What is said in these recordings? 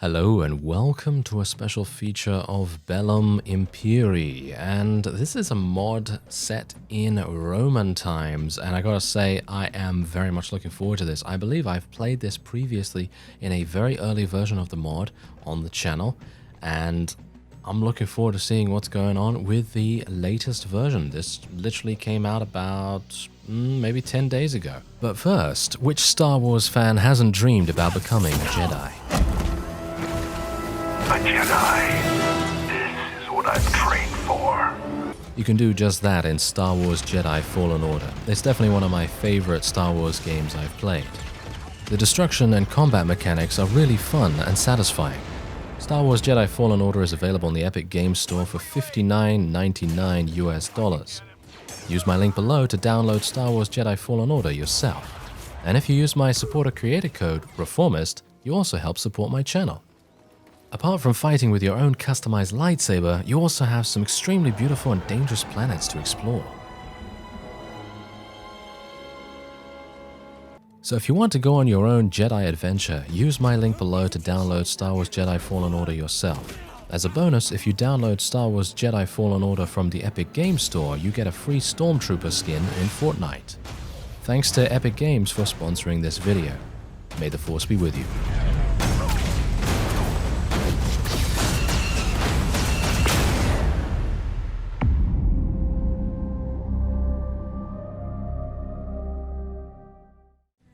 Hello and welcome to a special feature of Bellum Imperii, and this is a mod set in Roman times, and I gotta say I am very much looking forward to this. I believe I've played this previously in a very early version of the mod on the channel, and I'm looking forward to seeing what's going on with the latest version. This literally came out about maybe 10 days ago. But first, which Star Wars fan hasn't dreamed about becoming a Jedi? A Jedi. This is what I've trained for. You can do just that in Star Wars Jedi Fallen Order. It's definitely one of my favorite Star Wars games I've played. The destruction and combat mechanics are really fun and satisfying. Star Wars Jedi Fallen Order is available in the Epic Games Store for $59.99 US. Use my link below to download Star Wars Jedi Fallen Order yourself. And if you use my supporter creator code, reformist, you also help support my channel. Apart from fighting with your own customized lightsaber, you also have some extremely beautiful and dangerous planets to explore. So if you want to go on your own Jedi adventure, use my link below to download Star Wars Jedi Fallen Order yourself. As a bonus, if you download Star Wars Jedi Fallen Order from the Epic Games Store, you get a free Stormtrooper skin in Fortnite. Thanks to Epic Games for sponsoring this video. May the Force be with you.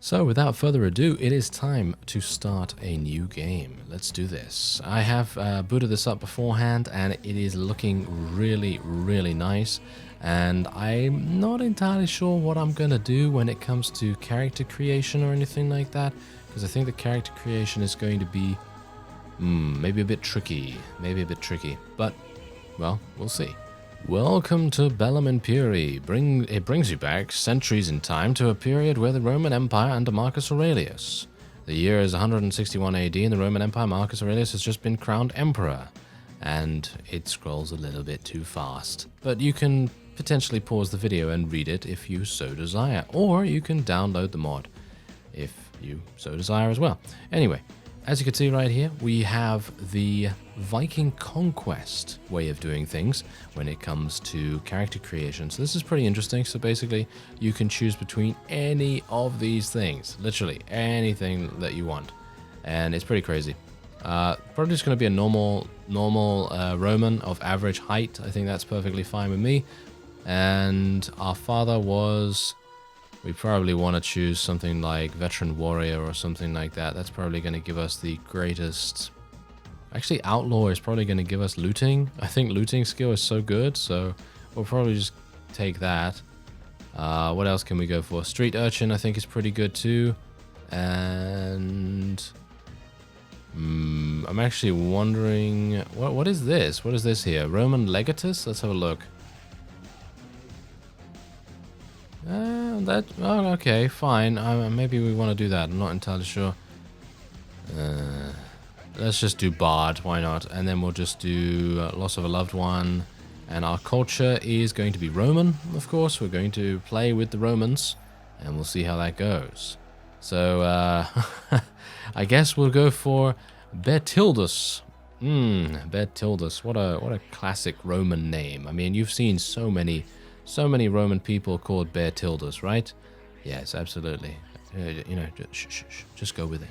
So without further ado, it is time to start a new game. Let's do this. I have booted this up beforehand and it is looking really nice. And I'm not entirely sure what I'm going to do when it comes to character creation or anything like that. Because I think the character creation is going to be maybe a bit tricky. But, well, we'll see. Welcome to Bellum Imperii. It brings you back centuries in time to a period where the Roman Empire under Marcus Aurelius. The year is 161 AD and the Roman Empire Marcus Aurelius has just been crowned emperor. And it scrolls a little bit too fast. But you can potentially pause the video and read it if you so desire. Or you can download the mod if you so desire as well. Anyway, as you can see right here, we have the Viking conquest way of doing things when it comes to character creation. So this is pretty interesting. So basically, you can choose between any of these things, literally anything that you want, and it's pretty crazy. Probably just going to be a normal Roman of average height. I think that's perfectly fine with me. And our father was. We probably want to choose something like Veteran Warrior or something like that. That's probably going to give us the greatest... Actually, Outlaw is probably going to give us looting. I think looting skill is so good, so we'll probably just take that. What else can we go for? Street Urchin I think is pretty good too. And... I'm actually wondering... What is this? What is this here? Roman Legatus? Let's have a look. Okay, fine. Maybe we want to do that. I'm not entirely sure. Let's just do Bard. Why not? And then we'll just do Loss of a Loved One. And our culture is going to be Roman, of course. We're going to play with the Romans, and we'll see how that goes. So, I guess we'll go for Bertildus. Bertildus. What a classic Roman name. I mean, you've seen so many Roman people called Bertildus, right? Yes, absolutely. You know, just go with it.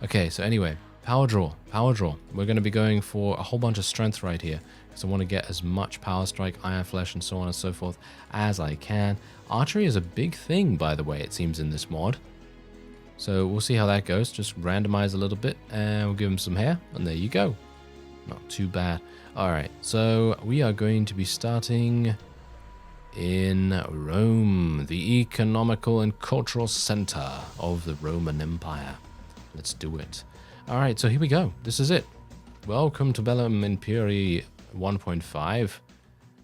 Okay, so anyway, power draw. We're going to be going for a whole bunch of strength right here, because I want to get as much power strike, iron flesh, and so on and so forth as I can. Archery is a big thing, by the way, it seems, in this mod. So we'll see how that goes. Just randomize a little bit, and we'll give him some hair, and there you go. Not too bad. All right, so we are going to be starting... in Rome, the economical and cultural center of the Roman Empire. Let's do it. All right, so here we go. This is it. Welcome to Bellum Imperii 1.5,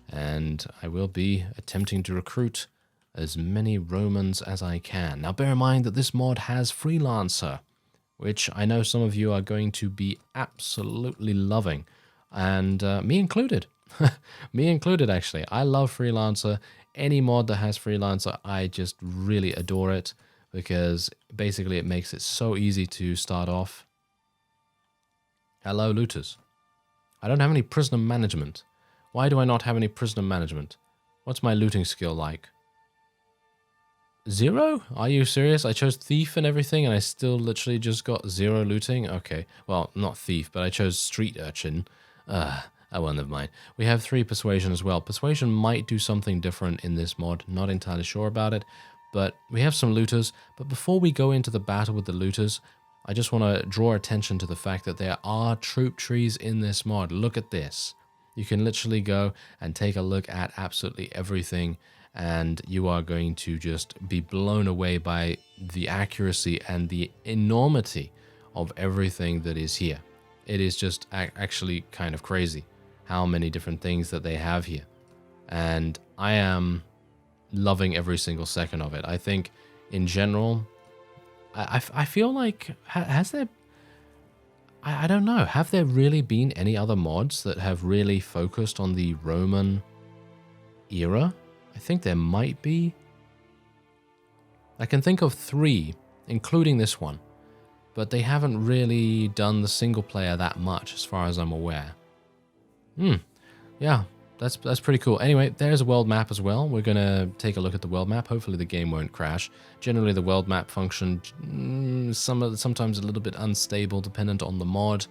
and I will be attempting to recruit as many Romans as I can. Now, bear in mind that this mod has Freelancer, which I know some of you are going to be absolutely loving, and me included. Me included, actually. I love Freelancer. Any mod that has Freelancer, I just really adore it, because basically it makes it so easy to start off. Hello, looters. I don't have any prisoner management. Why do I not have any prisoner management? What's my looting skill like? 0? Are you serious? I chose thief and everything and I still literally just got 0 looting? Okay. Well, not thief, but I chose street urchin. Oh, well, never mind. We have 3 persuasion as well. Persuasion might do something different in this mod. Not entirely sure about it. But we have some looters. But before we go into the battle with the looters, I just want to draw attention to the fact that there are troop trees in this mod. Look at this. You can literally go and take a look at absolutely everything, and you are going to just be blown away by the accuracy and the enormity of everything that is here. It is just actually kind of crazy how many different things that they have here. And I am loving every single second of it. I think in general, I feel like, has there, I don't know, have there really been any other mods that have really focused on the Roman era? I think there might be. I can think of 3, including this one, but they haven't really done the single player that much as far as I'm aware. Yeah, that's pretty cool. Anyway, there's a world map as well. We're going to take a look at the world map. Hopefully the game won't crash. Generally the world map function, sometimes a little bit unstable dependent on the mod.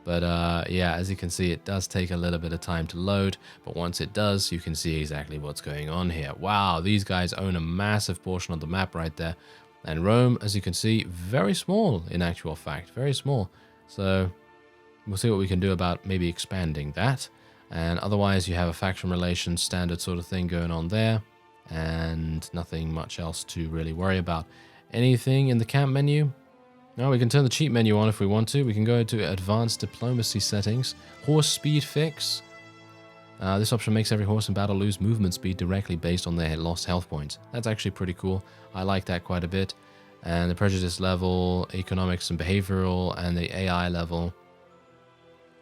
But yeah, as you can see, it does take a little bit of time to load. But once it does, you can see exactly what's going on here. Wow, these guys own a massive portion of the map right there. And Rome, as you can see, very small in actual fact, very small. So we'll see what we can do about maybe expanding that. And otherwise, you have a faction relations standard sort of thing going on there. And nothing much else to really worry about. Anything in the camp menu? No, we can turn the cheat menu on if we want to. We can go to advanced diplomacy settings. Horse speed fix. This option makes every horse in battle lose movement speed directly based on their lost health points. That's actually pretty cool. I like that quite a bit. And the prejudice level, economics and behavioral, and the AI level.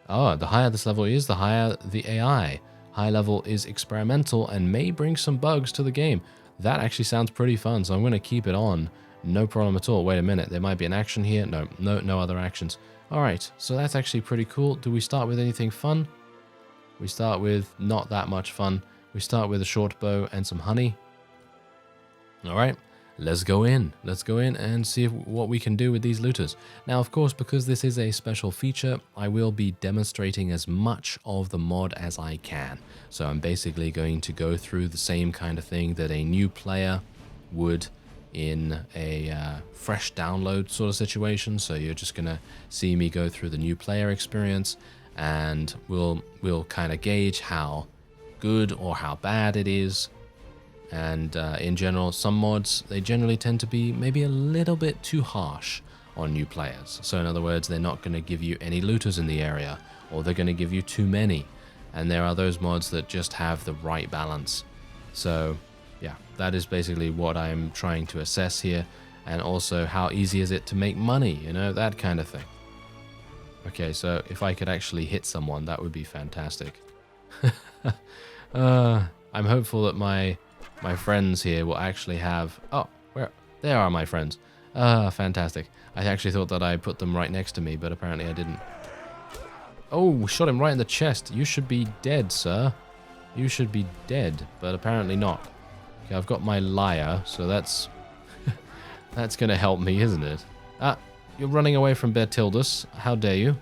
Oh, the higher this level is, the higher the AI. High level is experimental and may bring some bugs to the game. That actually sounds pretty fun, so I'm going to keep it on. No problem at all. Wait a minute, there might be an action here. No other actions. Alright, so that's actually pretty cool. Do we start with anything fun? We start with not that much fun. We start with a short bow and some honey. Alright, let's go in. Let's go in and see what we can do with these looters. Now, of course, because this is a special feature, I will be demonstrating as much of the mod as I can. So I'm basically going to go through the same kind of thing that a new player would in a fresh download sort of situation. So you're just gonna see me go through the new player experience, and we'll kind of gauge how good or how bad it is. And in general, some mods, they generally tend to be maybe a little bit too harsh on new players. So in other words, they're not going to give you any looters in the area, or they're going to give you too many. And there are those mods that just have the right balance. So yeah, that is basically what I'm trying to assess here. And also, how easy is it to make money, you know, that kind of thing. Okay, so if I could actually hit someone, that would be fantastic. I'm hopeful that my friends here will actually have... Oh, there are my friends. Fantastic. I actually thought that I put them right next to me, but apparently I didn't. Oh, shot him right in the chest. You should be dead, sir. You should be dead, but apparently not. Okay, I've got my lyre, so that's... that's going to help me, isn't it? Ah, you're running away from Bertildus. How dare you?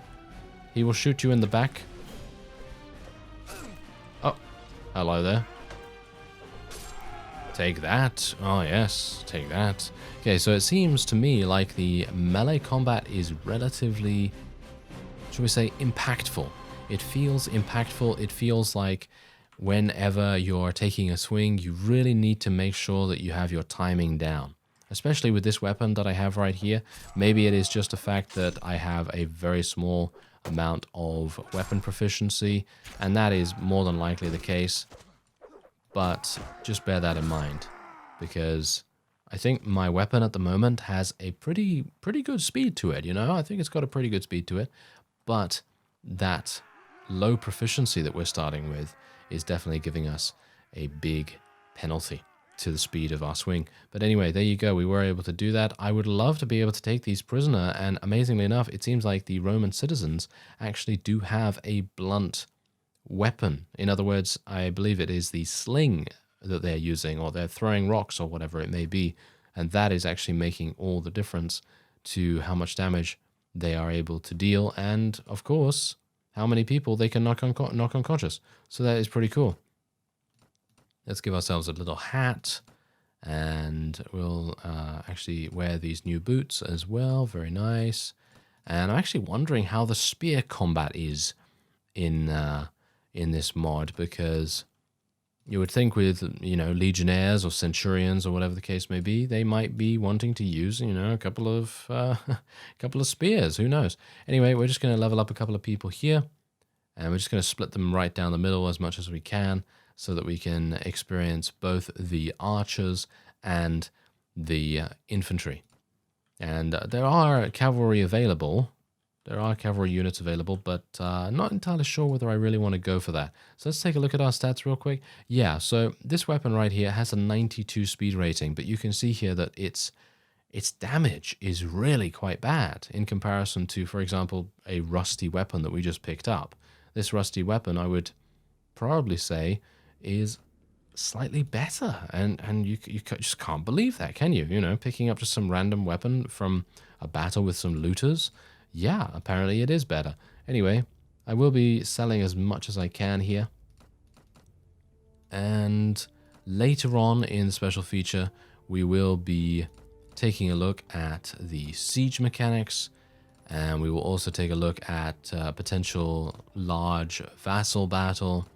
He will shoot you in the back. Oh, hello there. Take that. Oh, yes. Take that. Okay, so it seems to me like the melee combat is relatively, shall we say, impactful. It feels impactful. It feels like whenever you're taking a swing, you really need to make sure that you have your timing down. Especially with this weapon that I have right here. Maybe it is just a fact that I have a very small amount of weapon proficiency, and that is more than likely the case. But just bear that in mind, because I think my weapon at the moment has a pretty good speed to it, you know? I think it's got a pretty good speed to it, but that low proficiency that we're starting with is definitely giving us a big penalty. to the speed of our swing. But anyway, there you go. We were able to do that. I would love to be able to take these prisoner, and amazingly enough, it seems like the Roman citizens actually do have a blunt weapon. In other words, I believe it is the sling that they're using, or they're throwing rocks or whatever it may be, and that is actually making all the difference to how much damage they are able to deal, and of course, how many people they can knock unconscious. So that is pretty cool. Let's give ourselves a little hat, and we'll actually wear these new boots as well. Very nice. And I'm actually wondering how the spear combat is in this mod, because you would think with, you know, legionnaires or centurions or whatever the case may be, they might be wanting to use, you know, a couple of spears. Who knows? Anyway, we're just going to level up a couple of people here, and we're just going to split them right down the middle as much as we can, so that we can experience both the archers and the infantry. And there are cavalry available. There are cavalry units available, but not entirely sure whether I really want to go for that. So let's take a look at our stats real quick. Yeah, so this weapon right here has a 92 speed rating, but you can see here that its damage is really quite bad in comparison to, for example, a rusty weapon that we just picked up. This rusty weapon, I would probably say, is slightly better, and you just can't believe that, can you? You know, picking up just some random weapon from a battle with some looters. Yeah, apparently it is better. Anyway, I will be selling as much as I can here. And later on in the special feature, we will be taking a look at the siege mechanics, and we will also take a look at potential large vassal battle.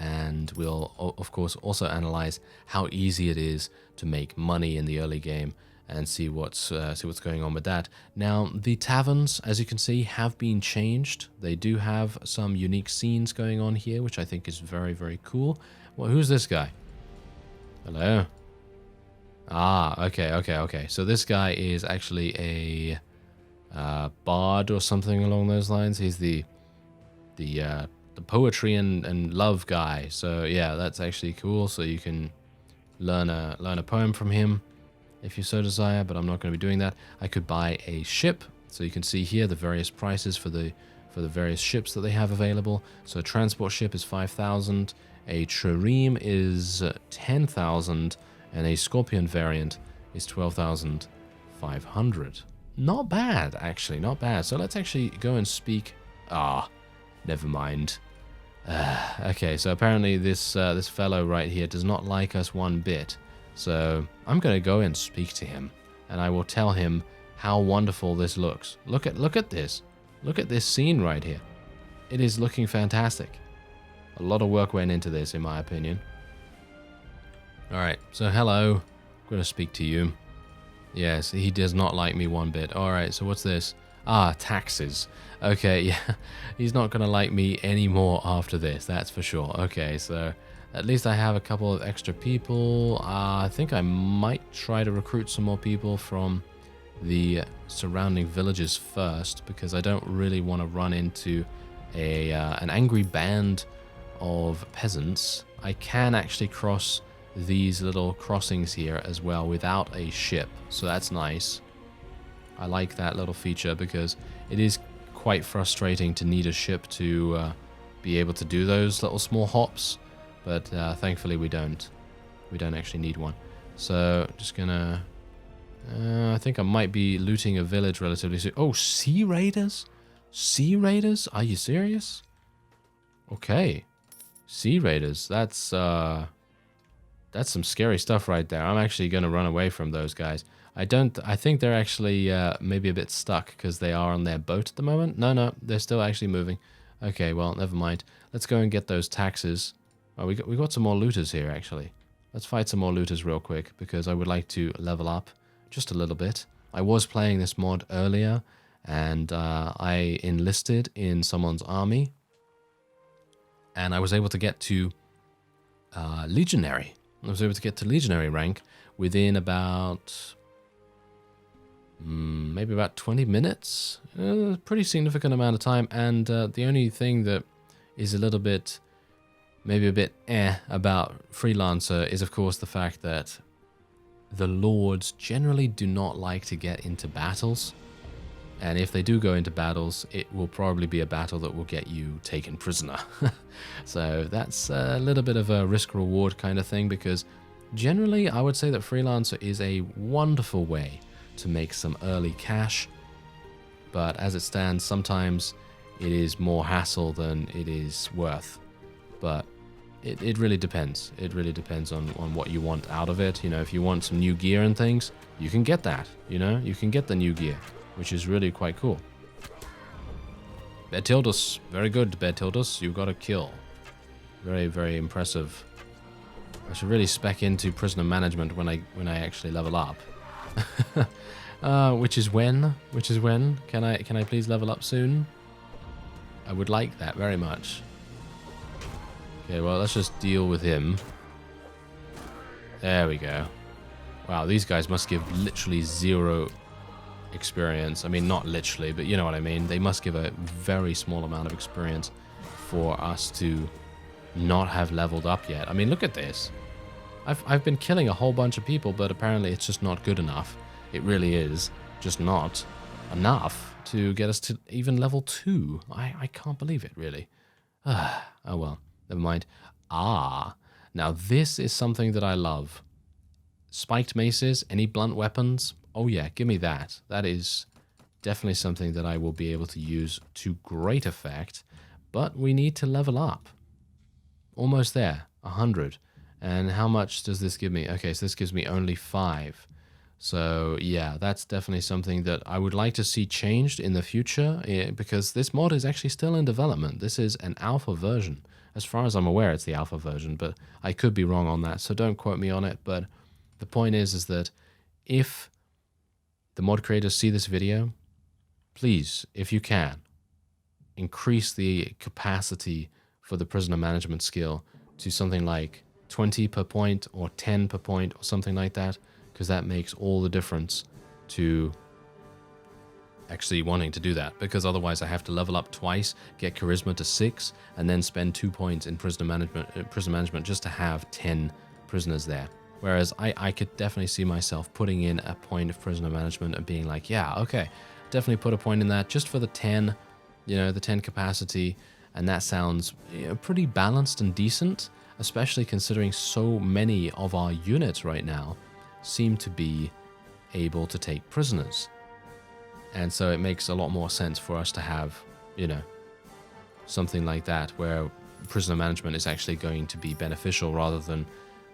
And we'll, of course, also analyze how easy it is to make money in the early game and see what's going on with that. Now, the taverns, as you can see, have been changed. They do have some unique scenes going on here, which I think is very, very cool. Well, who's this guy? Hello? Ah, okay. So this guy is actually a bard or something along those lines. He's the poetry and love guy. So yeah, that's actually cool. So you can learn a poem from him if you so desire, but I'm not going to be doing that. I could buy a ship. So you can see here the various prices for the various ships that they have available. So a transport ship is 5,000, a trireme is 10,000, and a scorpion variant is 12,500. Not bad, actually, not bad. So let's actually go and speak. Never mind. Okay, so apparently this fellow right here does not like us one bit. So I'm going to go and speak to him, and I will tell him how wonderful this looks. Look at this. Look at this scene right here. It is looking fantastic. A lot of work went into this, in my opinion. All right, so hello. I'm going to speak to you. Yes, he does not like me one bit. All right, so what's this? Taxes. Okay, yeah, he's not going to like me anymore after this, that's for sure. Okay, so at least I have a couple of extra people. I think I might try to recruit some more people from the surrounding villages first, because I don't really want to run into an angry band of peasants. I can actually cross these little crossings here as well without a ship, so that's nice. I like that little feature because it is quite frustrating to need a ship to be able to do those little small hops, but thankfully we don't actually need one. So just gonna I think I might be looting a village relatively soon. Oh, sea raiders? Sea raiders? Are you serious? Okay, sea raiders, that's some scary stuff right there. I'm actually gonna run away from those guys. I think they're actually maybe a bit stuck because they are on their boat at the moment. No, they're still actually moving. Okay, well, never mind. Let's go and get those taxes. Oh, we got some more looters here, actually. Let's fight some more looters real quick, because I would like to level up just a little bit. I was playing this mod earlier, and I enlisted in someone's army, and I was able to get to legionary. I was able to get to legionary rank within about maybe about 20 minutes. Pretty significant amount of time. And the only thing that is a little bit maybe a bit about Freelancer is, of course, the fact that the lords generally do not like to get into battles. And if they do go into battles, it will probably be a battle that will get you taken prisoner. So that's a little bit of a risk-reward kind of thing, because generally I would say that Freelancer is a wonderful way to make some early cash. But as it stands, sometimes it is more hassle than it is worth. But it really depends. It really depends on what you want out of it. You know, if you want some new gear and things, you can get that. You know, you can get the new gear, which is really quite cool. Bertildus, very good, Bertildus. You got a kill. Very, very impressive. I should really spec into prisoner management when I actually level up. Which is when? Can I please level up soon? I would like that very much. Okay, well, let's just deal with him. There we go. Wow, these guys must give literally 0 experience. I mean, not literally, but you know what I mean. They must give a very small amount of experience for us to not have leveled up yet. I mean, look at this. I've been killing a whole bunch of people, but apparently it's just not good enough. It really is just not enough to get us to even level 2. I can't believe it, really. Oh well, never mind. Now this is something that I love. Spiked maces, any blunt weapons. Oh yeah, give me that. That is definitely something that I will be able to use to great effect, but we need to level up. Almost there, 100. And how much does this give me? Okay, so this gives me only 5. So yeah, that's definitely something that I would like to see changed in the future, because this mod is actually still in development. This is an alpha version. As far as I'm aware, it's the alpha version, but I could be wrong on that, so don't quote me on it. But the point is that if the mod creators see this video, please, if you can, increase the capacity for the prisoner management skill to something like 20 per point or 10 per point or something like that, because that makes all the difference to actually wanting to do that, because otherwise I have to level up twice, get charisma to 6, and then spend 2 points in prisoner management just to have 10 prisoners there. Whereas I could definitely see myself putting in a point of prisoner management and being like, yeah, okay, definitely put a point in that just for the 10, you know, the 10 capacity, and that sounds, you know, pretty balanced and decent, especially considering so many of our units right now seem to be able to take prisoners. And so it makes a lot more sense for us to have, you know, something like that where prisoner management is actually going to be beneficial rather than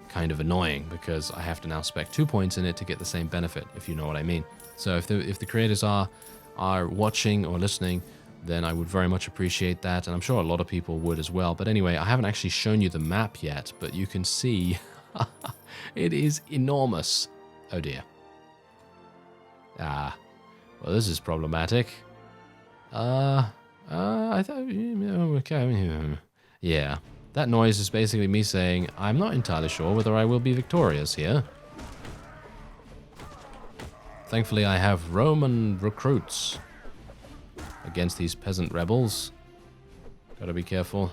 kind of annoying, because I have to now spec 2 points in it to get the same benefit, if you know what I mean. So if the creators are watching or listening, then I would very much appreciate that, and I'm sure a lot of people would as well. But anyway, I haven't actually shown you the map yet, but you can see it is enormous. Oh dear. Well, this is problematic. I thought, okay, yeah. That noise is basically me saying, I'm not entirely sure whether I will be victorious here. Thankfully, I have Roman recruits against these peasant rebels. Gotta be careful.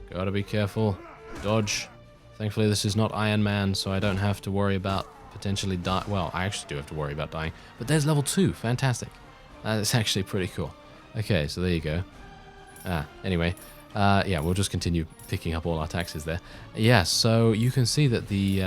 Gotta be careful. Dodge. Thankfully, this is not Iron Man, so I don't have to worry about potentially die. Well, I actually do have to worry about dying. But there's level 2. Fantastic. That's actually pretty cool. Okay, so there you go. Anyway. Yeah, we'll just continue picking up all our taxes there. Yeah, so you can see that the...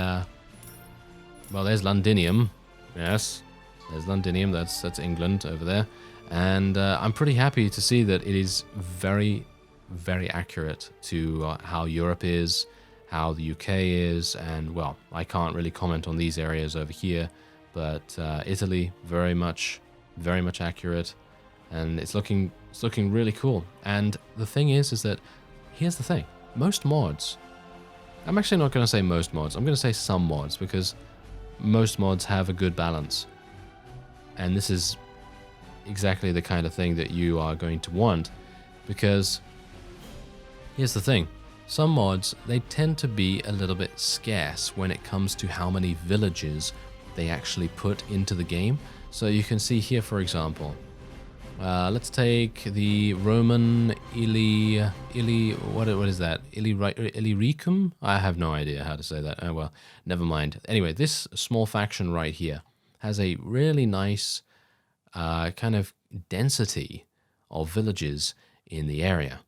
well, there's Londinium. Yes, there's Londinium. That's England over there. And I'm pretty happy to see that it is very, very accurate to how Europe is, how the UK is, and, well, I can't really comment on these areas over here, but Italy, very much accurate. And it's looking really cool. And the thing is that, here's the thing. Most mods, I'm actually not going to say most mods, I'm going to say some mods, because most mods have a good balance. And this is exactly the kind of thing that you are going to want, because here's the thing. Some mods, they tend to be a little bit scarce when it comes to how many villages they actually put into the game. So you can see here, for example, Let's take the Roman what is that? Illyricum? I have no idea how to say that. Oh, well, never mind. Anyway, this small faction right here has a really nice kind of density of villages in the area.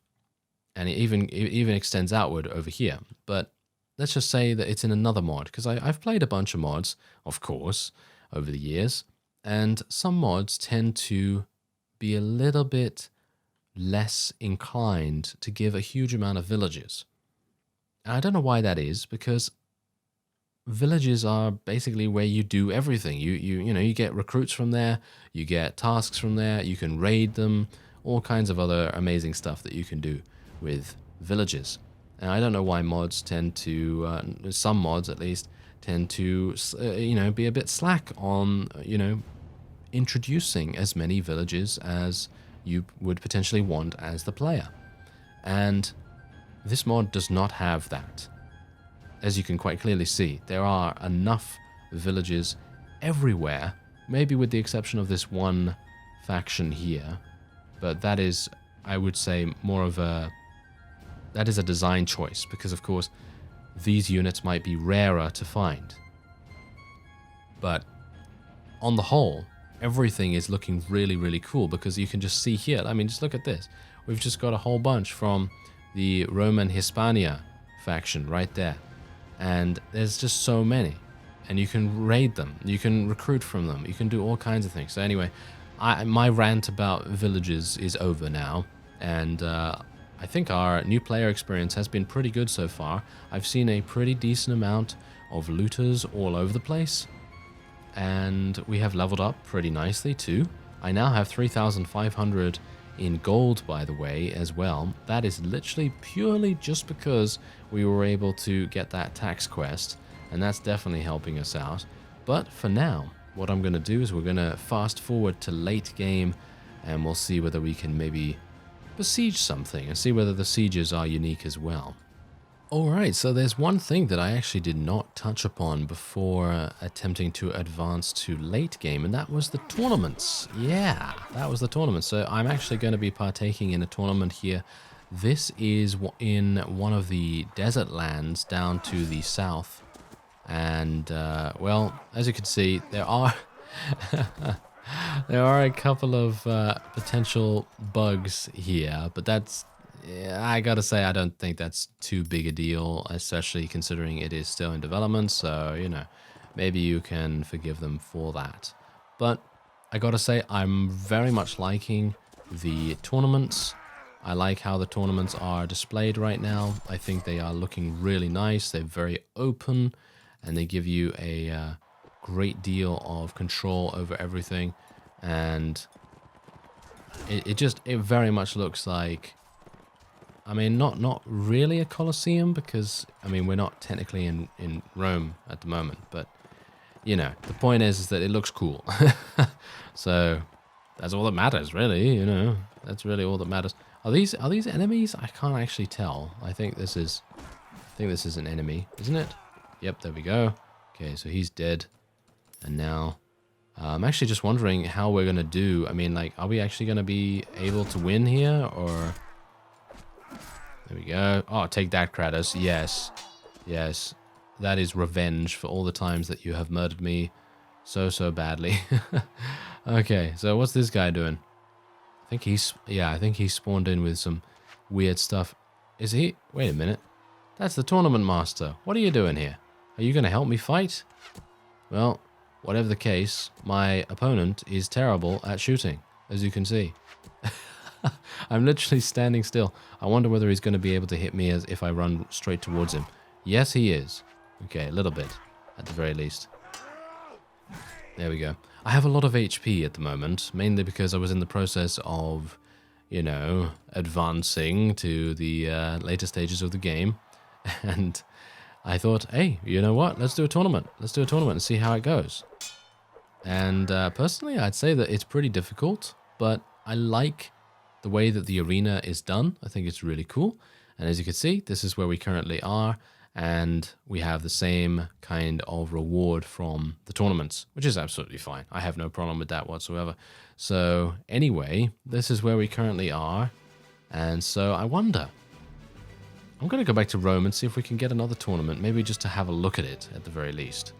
And it even extends outward over here. But let's just say that it's in another mod, because I've played a bunch of mods, of course, over the years. And some mods tend to be a little bit less inclined to give a huge amount of villages. And I don't know why that is, because villages are basically where you do everything. You get recruits from there, you get tasks from there, you can raid them, all kinds of other amazing stuff that you can do with villages. And I don't know why mods tend to, some mods at least, tend to, be a bit slack on, introducing as many villages as you would potentially want as the player. And this mod does not have that. As you can quite clearly see, there are enough villages everywhere, maybe with the exception of this one faction here. But that is, I would say, that is a design choice, because of course these units might be rarer to find. But on the whole, everything is looking really, really cool, because you can just see here, I mean, just look at this. We've just got a whole bunch from the Roman Hispania faction right there. And there's just so many. And you can raid them, you can recruit from them, you can do all kinds of things. So anyway, my rant about villages is over now. And I think our new player experience has been pretty good so far. I've seen a pretty decent amount of looters all over the place. And we have leveled up pretty nicely too. I now have 3,500 in gold, by the way, as well. That is literally purely just because we were able to get that tax quest, and that's definitely helping us out. But for now, what I'm going to do is we're going to fast forward to late game, and we'll see whether we can maybe besiege something and see whether the sieges are unique as well. Alright, so there's one thing that I actually did not touch upon before attempting to advance to late game, and that was the tournaments. Yeah, that was the tournament. So I'm actually going to be partaking in a tournament here. This is in one of the desert lands down to the south. And, well, as you can see, there are there are a couple of potential bugs here, but that's, yeah, I gotta say, I don't think that's too big a deal, especially considering it is still in development, so, maybe you can forgive them for that. But I gotta say, I'm very much liking the tournaments. I like how the tournaments are displayed right now. I think they are looking really nice. They're very open, and they give you a great deal of control over everything. And it very much looks like, I mean, not really a Colosseum, because, I mean, we're not technically in Rome at the moment, but, the point is that it looks cool. So, that's all that matters, really, that's really all that matters. Are these enemies? I can't actually tell. I think this is an enemy, isn't it? Yep, there we go. Okay, so he's dead. And now, I'm actually just wondering how we're going to do. I mean, like, are we actually going to be able to win here, or... There we go. Oh, take that, Kratos. Yes. Yes. That is revenge for all the times that you have murdered me so badly. Okay, so what's this guy doing? I think he's spawned in with some weird stuff. Is he? Wait a minute. That's the tournament master. What are you doing here? Are you going to help me fight? Well, whatever the case, my opponent is terrible at shooting, as you can see. I'm literally standing still. I wonder whether he's going to be able to hit me as if I run straight towards him. Yes, he is. Okay, a little bit, at the very least. There we go. I have a lot of HP at the moment, mainly because I was in the process of, advancing to the later stages of the game. And I thought, hey, you know what? Let's do a tournament. Let's do a tournament and see how it goes. And personally, I'd say that it's pretty difficult, but I like the way that the arena is done. I think it's really cool. And as you can see, this is where we currently are. and we have the same kind of reward from the tournaments, which is absolutely fine. I have no problem with that whatsoever. So anyway, this is where we currently are, and so I wonder, I'm going to go back to Rome and see if we can get another tournament, maybe just to have a look at it at the very least.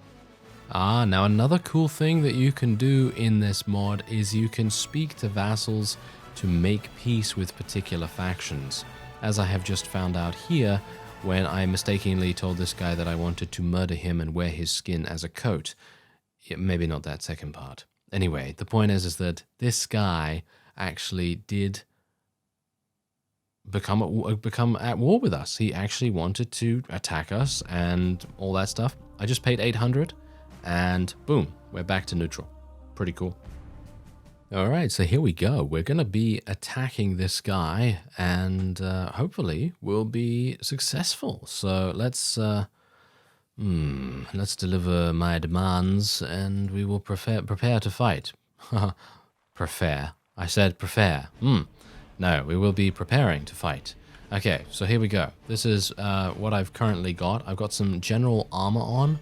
Now another cool thing that you can do in this mod is you can speak to vassals to make peace with particular factions, as I have just found out here when I mistakenly told this guy that I wanted to murder him and wear his skin as a coat. Yeah, maybe not that second part. Anyway, the point is that this guy actually did become at war with us. He actually wanted to attack us and all that stuff. I just paid 800 and boom, we're back to neutral. Pretty cool. All right, so here we go. We're going to be attacking this guy, and hopefully we'll be successful. So let's deliver my demands, and we will prepare to fight. Prefer. I said prefer. No, we will be preparing to fight. Okay, so here we go. This is what I've currently got. I've got some general armor on.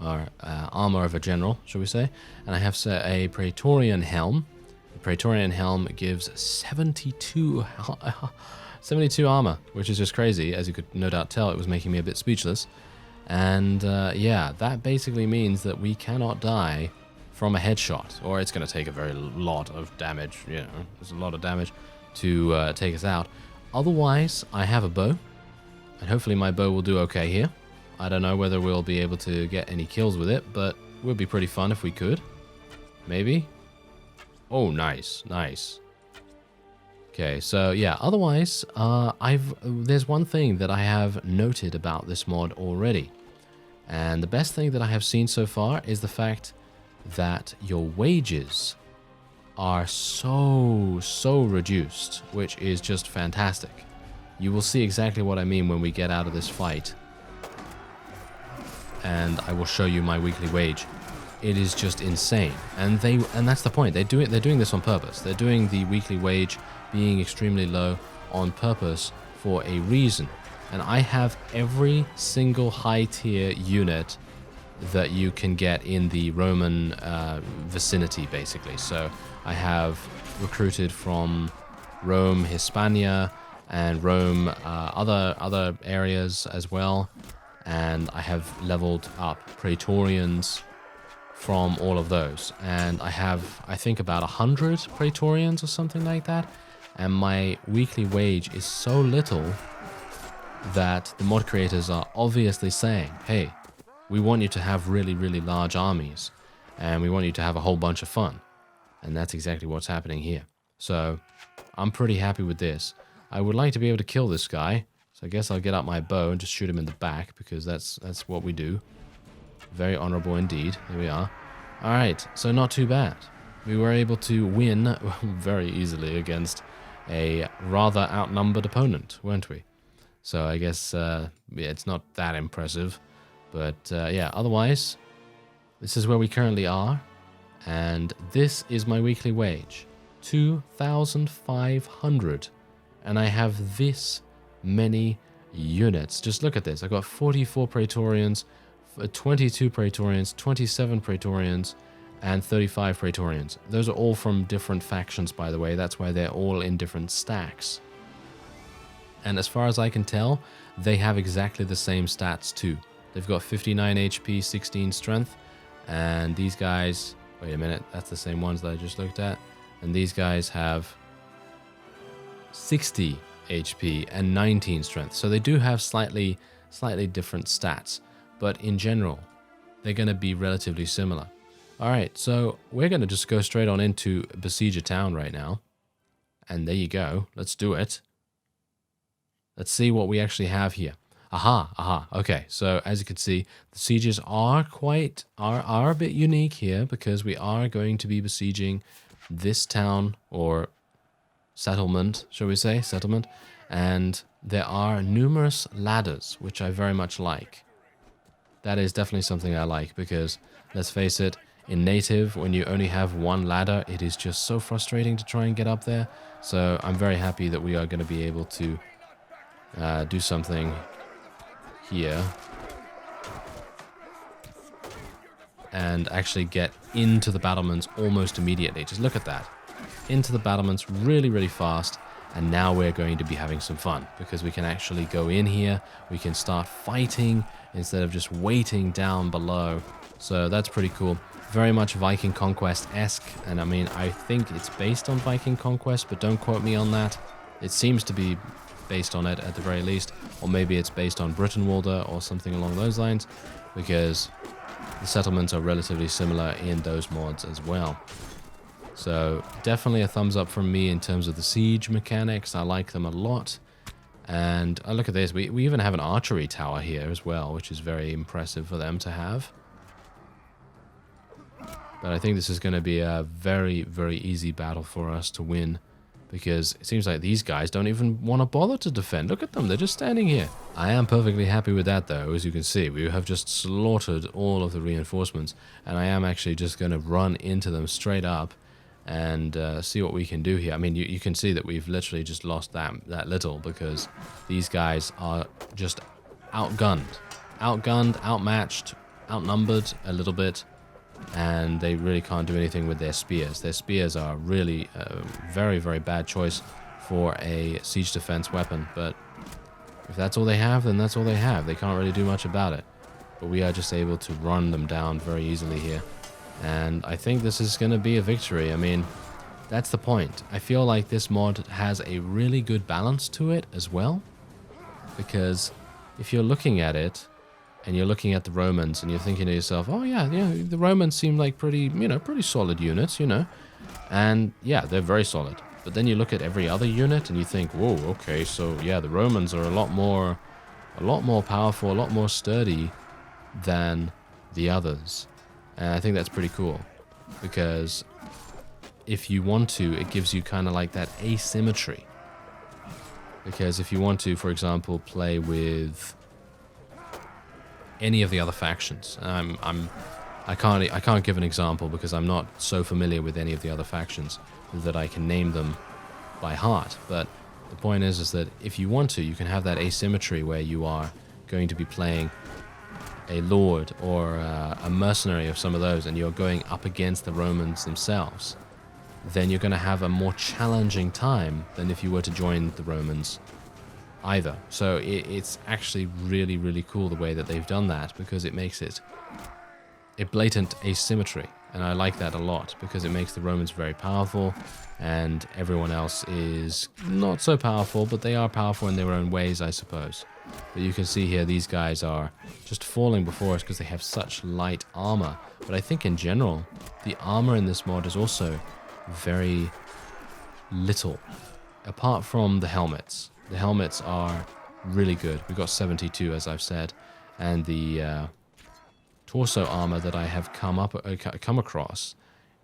Or armor of a general, shall we say. And I have a Praetorian helm. The Praetorian helm gives 72 armor, which is just crazy. As you could no doubt tell, it was making me a bit speechless. And yeah, that basically means that we cannot die from a headshot, or it's going to take a very lot of damage. You know, there's a lot of damage to take us out. Otherwise, I have a bow, and hopefully my bow will do okay here. I don't know whether we'll be able to get any kills with it, but it would be pretty fun if we could. Maybe. Oh, nice, nice. Okay, so yeah, otherwise, there's one thing that I have noted about this mod already. And the best thing that I have seen so far is the fact that your wages are so reduced, which is just fantastic. You will see exactly what I mean when we get out of this fight. And I will show you my weekly wage. It is just insane, and that's the point. They're doing this on purpose. They're doing the weekly wage being extremely low on purpose for a reason. And I have every single high tier unit that you can get in the Roman vicinity, basically. So I have recruited from Rome, Hispania, and Rome, other areas as well. And I have leveled up Praetorians from all of those. And I have, I think, about 100 Praetorians or something like that. And my weekly wage is so little that the mod creators are obviously saying, hey, we want you to have really, really large armies. And we want you to have a whole bunch of fun. And that's exactly what's happening here. So I'm pretty happy with this. I would like to be able to kill this guy. So I guess I'll get out my bow and just shoot him in the back, because that's what we do. Very honorable indeed. Here we are. All right, so not too bad. We were able to win very easily against a rather outnumbered opponent, weren't we? So I guess yeah, it's not that impressive. But yeah, otherwise, this is where we currently are. And this is my weekly wage. 2,500. And I have this many units. Just look at this. I got 44 Praetorians, 22 Praetorians, 27 Praetorians, and 35 Praetorians. Those are all from different factions, by the way. That's why they're all in different stacks. And as far as I can tell, they have exactly the same stats too. They've got 59 HP, 16 strength, and these guys, wait a minute, that's the same ones that I just looked at. And these guys have 60 HP and 19 strength. So they do have slightly different stats, but in general, they're going to be relatively similar. All right, so we're going to just go straight on into besiege a town right now. And there you go. Let's do it. Let's see what we actually have here. Aha. Okay, so as you can see, the sieges are a bit unique here, because we are going to be besieging this town, or settlement, shall we say, settlement, and there are numerous ladders, which I very much like. That is definitely something I like, because let's face it, in native, when you only have one ladder, it is just so frustrating to try and get up there. So I'm very happy that we are going to be able to do something here and actually get into the battlements almost immediately. Just look at that. Into the battlements really, really fast. And now we're going to be having some fun because we can actually go in here. We can start fighting instead of just waiting down below. So that's pretty cool. Very much Viking Conquest-esque. And I mean, I think it's based on Viking Conquest, but don't quote me on that. It seems to be based on it at the very least. Or maybe it's based on Brittenwalder or something along those lines, because the settlements are relatively similar in those mods as well. So definitely a thumbs up from me in terms of the siege mechanics. I like them a lot. And look at this. We even have an archery tower here as well, which is very impressive for them to have. But I think this is going to be a very, very easy battle for us to win, because it seems like these guys don't even want to bother to defend. Look at them. They're just standing here. I am perfectly happy with that, though. As you can see, we have just slaughtered all of the reinforcements. And I am actually just going to run into them straight up and see what we can do here. I mean, you can see that we've literally just lost that little, because these guys are just outgunned, outmatched, outnumbered a little bit, and they really can't do anything with their spears. Their spears are really a very, very bad choice for a siege defense weapon, but if that's all they have, then that's all they have. They can't really do much about it, but we are just able to run them down very easily here. And I think this is going to be a victory. I mean, that's the point. I feel like this mod has a really good balance to it as well. Because if you're looking at it, and you're looking at the Romans, and you're thinking to yourself, oh yeah, the Romans seem like pretty solid units, And yeah, they're very solid. But then you look at every other unit, and you think, whoa, okay, so yeah, the Romans are a lot more powerful, a lot more sturdy than the others. And I think that's pretty cool, because if you want to, it gives you kind of like that asymmetry. Because if you want to, for example, play with any of the other factions, I can't give an example because I'm not so familiar with any of the other factions that I can name them by heart. But the point is that if you want to, you can have that asymmetry where you are going to be playing a lord or a mercenary of some of those, and you're going up against the Romans themselves, then you're going to have a more challenging time than if you were to join the Romans either. So it's actually really, really cool the way that they've done that, because it makes it a blatant asymmetry, and I like that a lot, because it makes the Romans very powerful and everyone else is not so powerful, but they are powerful in their own ways, I suppose. But you can see here, these guys are just falling before us because they have such light armor. But I think in general, the armor in this mod is also very little, apart from the helmets. The helmets are really good. We've got 72, as I've said, and the torso armor that I have come across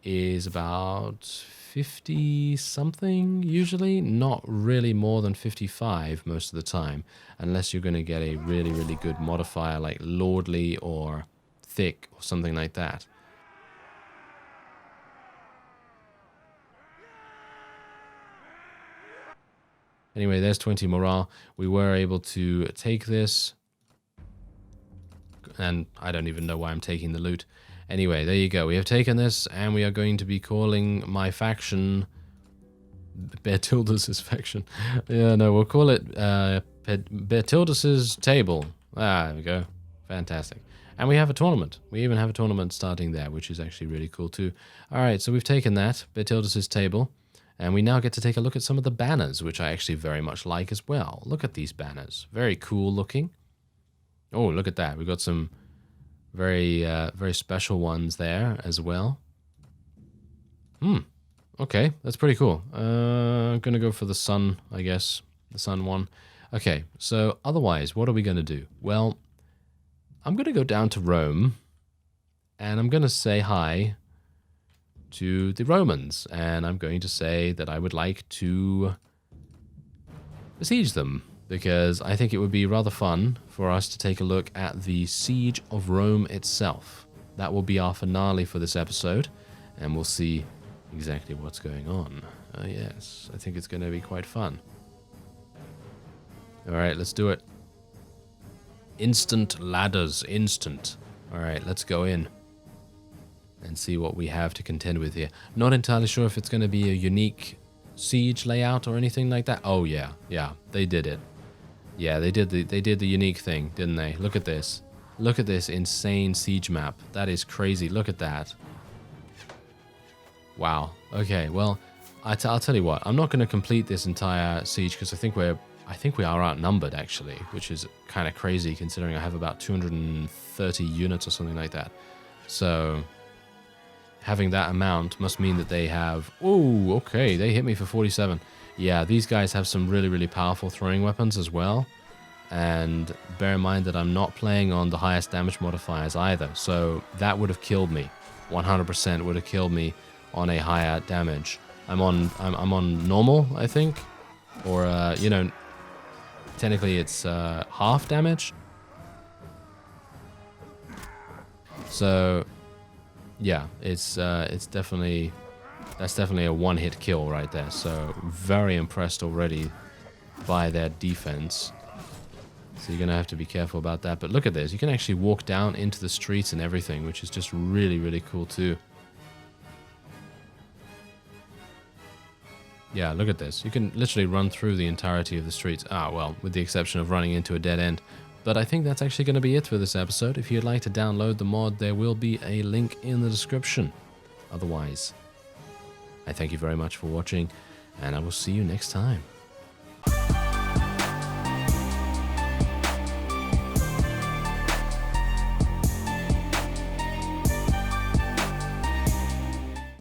is about 50 something usually, not really more than 55 most of the time, unless you're going to get a really, really good modifier like lordly or thick or something like that. Anyway, there's 20 morale. We were able to take this, and I don't even know why I'm taking the loot. Anyway, there you go. We have taken this, and we are going to be calling my faction Bertildus' faction. Yeah, no, we'll call it Bertildus' table. Ah, there we go. Fantastic. And we have a tournament. We even have a tournament starting there, which is actually really cool too. All right, so we've taken that, Bertildus' table, and we now get to take a look at some of the banners, which I actually very much like as well. Look at these banners. Very cool looking. Oh, look at that. We've got some very, very special ones there as well. Okay, that's pretty cool. I'm going to go for the sun, I guess. The sun one. Okay, so otherwise, what are we going to do? Well, I'm going to go down to Rome, and I'm going to say hi to the Romans, and I'm going to say that I would like to besiege them, because I think it would be rather fun for us to take a look at the siege of Rome itself. That will be our finale for this episode, and we'll see exactly what's going on. Yes, I think it's going to be quite fun. All right, let's do it. Instant ladders, instant. All right, let's go in and see what we have to contend with here. Not entirely sure if it's going to be a unique siege layout or anything like that. Oh yeah, they did it. Yeah, they did the unique thing, didn't they? Look at this. Look at this insane siege map. That is crazy. Look at that. Wow. Okay, well, I'll tell you what. I'm not going to complete this entire siege because I think we are outnumbered actually, which is kind of crazy considering I have about 230 units or something like that. So having that amount must mean that they have... Oh, okay, they hit me for 47. Yeah, these guys have some really, really powerful throwing weapons as well. And bear in mind that I'm not playing on the highest damage modifiers either. So that would have killed me. 100% would have killed me on a higher damage. I'm on normal, I think. Or, you know, technically it's half damage. So, yeah, it's definitely... That's definitely a one-hit kill right there. So very impressed already by their defense. So you're going to have to be careful about that. But look at this. You can actually walk down into the streets and everything, which is just really, really cool too. Yeah, look at this. You can literally run through the entirety of the streets. Ah, well, with the exception of running into a dead end. But I think that's actually going to be it for this episode. If you'd like to download the mod, there will be a link in the description. Otherwise... I thank you very much for watching, and I will see you next time.